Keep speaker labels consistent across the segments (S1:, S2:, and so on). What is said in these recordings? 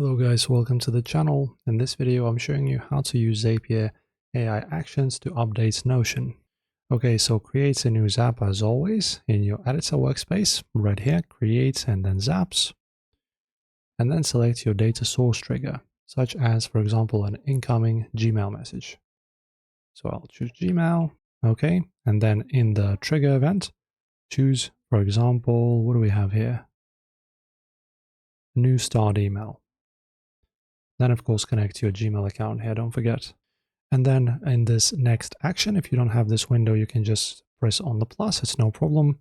S1: Hello guys, welcome to the channel. In this video, I'm showing you how to use Zapier AI actions to update Notion. Okay, so create a new Zap as always in your editor workspace, right here, create and then Zaps. And then select your data source trigger, such as, for example, an incoming Gmail message. So I'll choose Gmail, okay. And then in the trigger event, choose, for example, what do we have here? New start email. Then, of course, connect your Gmail account here, don't forget. And then in this next action, if you don't have this window, you can just press on the plus, it's no problem.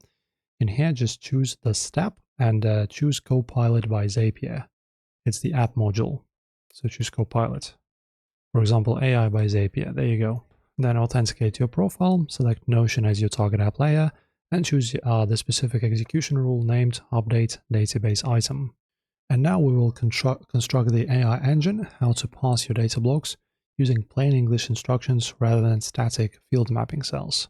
S1: In here, just choose the step and choose Copilot by Zapier. It's the app module, so choose Copilot. For example, AI by Zapier, there you go. Then authenticate your profile, select Notion as your target app layer, and choose the specific execution rule named Update Database Item. And now we will construct the AI engine, how to parse your data blocks using plain English instructions rather than static field mapping cells.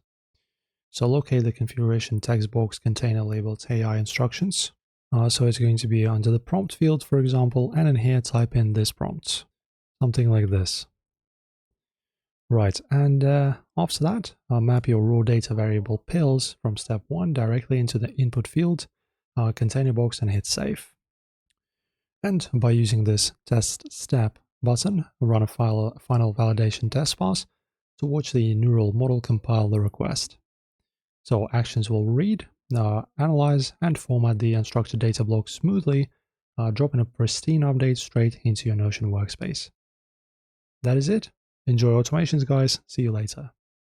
S1: So locate the configuration text box container labeled AI instructions. So it's going to be under the prompt field, for example, and in here type in this prompt, something like this. Right, and after that, map your raw data variable pills from step 1 directly into the input field container box and hit save. And by using this test step button, run a final validation test pass to watch the neural model compile the request. So actions will read, analyze, and format the unstructured data block smoothly, dropping a pristine update straight into your Notion workspace. That is it. Enjoy automations, guys. See you later.